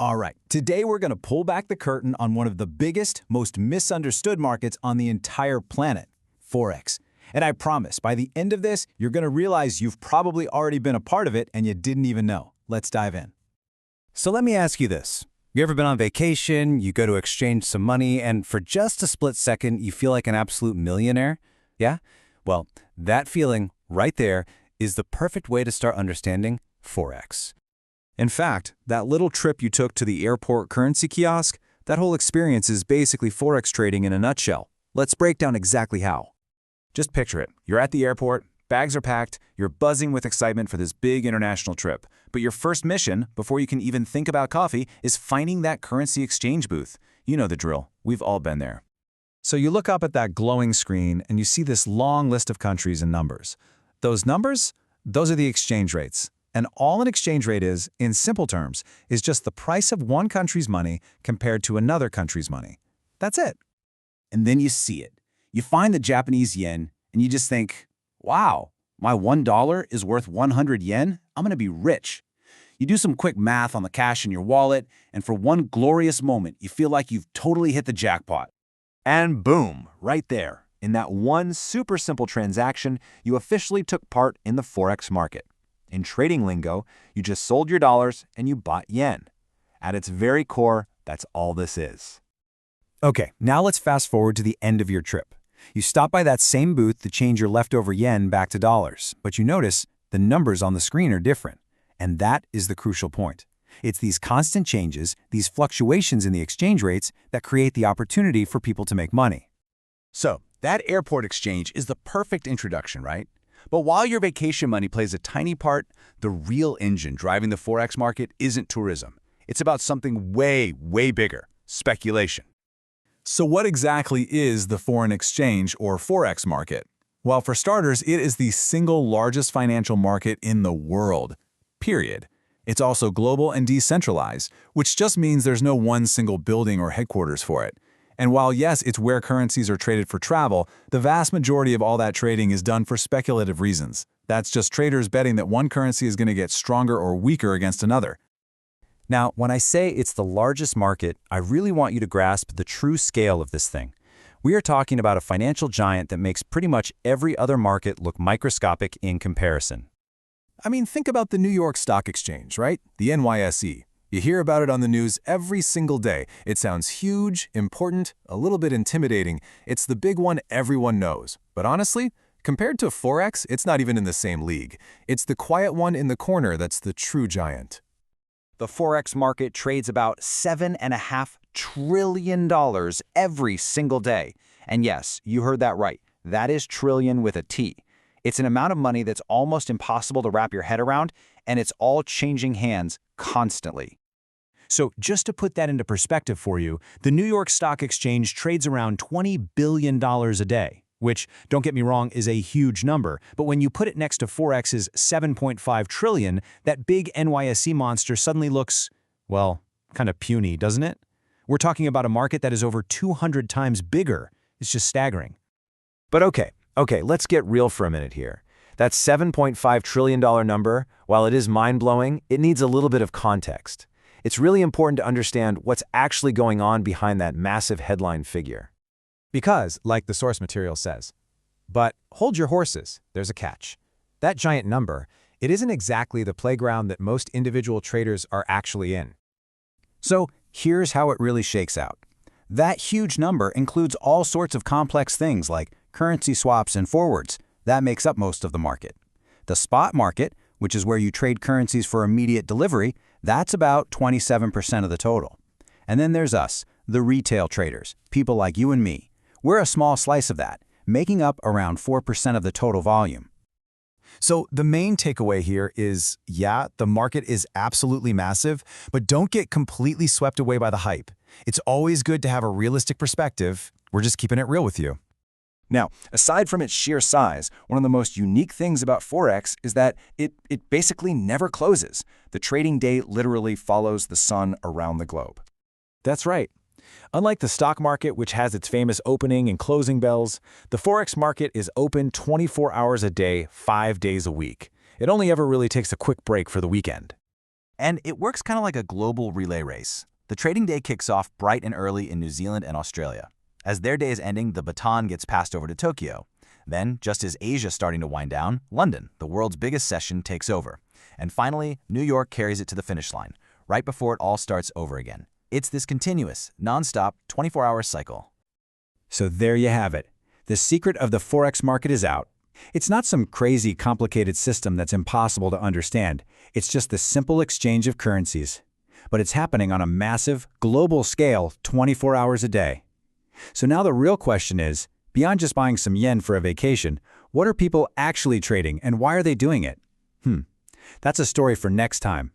All right, today we're going to pull back the curtain on one of the biggest, most misunderstood markets on the entire planet, Forex. And I promise, by the end of this, you're going to realize you've probably already been a part of it and you didn't even know. Let's dive in. So let me ask you this. You ever been on vacation, you go to exchange some money, and for just a split second, you feel like an absolute millionaire? Yeah? Well, that feeling right there is the perfect way to start understanding Forex. In fact, that little trip you took to the airport currency kiosk, that whole experience is basically Forex trading in a nutshell. Let's break down exactly how. Just picture it. You're at the airport, bags are packed, you're buzzing with excitement for this big international trip. But your first mission, before you can even think about coffee, is finding that currency exchange booth. You know the drill. We've all been there. So you look up at that glowing screen and you see this long list of countries and numbers. Those numbers? Those are the exchange rates. And all an exchange rate is, in simple terms, is just the price of one country's money compared to another country's money. That's it. And then you see it. You find the Japanese yen, and you just think, wow, my $1 is worth 100 yen? I'm going to be rich. You do some quick math on the cash in your wallet, and for one glorious moment, you feel like you've totally hit the jackpot. And boom, right there, in that one super simple transaction, you officially took part in the Forex market. In trading lingo, you just sold your dollars and you bought yen. At its very core, that's all this is. Okay, now let's fast forward to the end of your trip. You stop by that same booth to change your leftover yen back to dollars, but you notice the numbers on the screen are different. And that is the crucial point. It's these constant changes, these fluctuations in the exchange rates that create the opportunity for people to make money. So, that airport exchange is the perfect introduction, right? But while your vacation money plays a tiny part, the real engine driving the Forex market isn't tourism. It's about something way, way bigger, speculation. So what exactly is the foreign exchange or Forex market? Well, for starters, it is the single largest financial market in the world, period. It's also global and decentralized, which just means there's no one single building or headquarters for it. And while yes, it's where currencies are traded for travel, the vast majority of all that trading is done for speculative reasons. That's just traders betting that one currency is going to get stronger or weaker against another. Now, when I say it's the largest market, I really want you to grasp the true scale of this thing. We are talking about a financial giant that makes pretty much every other market look microscopic in comparison. I mean, think about the New York Stock Exchange, right? The NYSE. You hear about it on the news every single day. It sounds huge, important, a little bit intimidating. It's the big one everyone knows. But honestly, compared to Forex, it's not even in the same league. It's the quiet one in the corner that's the true giant. The Forex market trades about $7.5 trillion every single day. And yes, you heard that right. That is trillion with a T. It's an amount of money that's almost impossible to wrap your head around, and it's all changing hands constantly. So just to put that into perspective for you, the New York Stock Exchange trades around $20 billion a day, which, don't get me wrong, is a huge number. But when you put it next to Forex's $7.5 trillion, that big NYSE monster suddenly looks, well, kind of puny, doesn't it? We're talking about a market that is over 200 times bigger. It's just staggering. But okay, let's get real for a minute here. That $7.5 trillion number, while it is mind-blowing, it needs a little bit of context. It's really important to understand what's actually going on behind that massive headline figure. Because, like the source material says, but hold your horses, there's a catch. That giant number, it isn't exactly the playground that most individual traders are actually in. So here's how it really shakes out. That huge number includes all sorts of complex things like currency swaps and forwards. That makes up most of the market. The spot market, which is where you trade currencies for immediate delivery, that's about 27% of the total. And then there's us, the retail traders, people like you and me. We're a small slice of that, making up around 4% of the total volume. So the main takeaway here is, yeah, the market is absolutely massive, but don't get completely swept away by the hype. It's always good to have a realistic perspective. We're just keeping it real with you. Now, aside from its sheer size, one of the most unique things about Forex is that it basically never closes. The trading day literally follows the sun around the globe. That's right. Unlike the stock market, which has its famous opening and closing bells, the Forex market is open 24 hours a day, 5 days a week. It only ever really takes a quick break for the weekend. And it works kind of like a global relay race. The trading day kicks off bright and early in New Zealand and Australia. As their day is ending, the baton gets passed over to Tokyo. Then, just as Asia's starting to wind down, London, the world's biggest session, takes over. And finally, New York carries it to the finish line, right before it all starts over again. It's this continuous, non-stop, 24-hour cycle. So there you have it. The secret of the Forex market is out. It's not some crazy, complicated system that's impossible to understand. It's just the simple exchange of currencies. But it's happening on a massive, global scale, 24 hours a day. So now the real question is, beyond just buying some yen for a vacation, what are people actually trading and why are they doing it? That's a story for next time.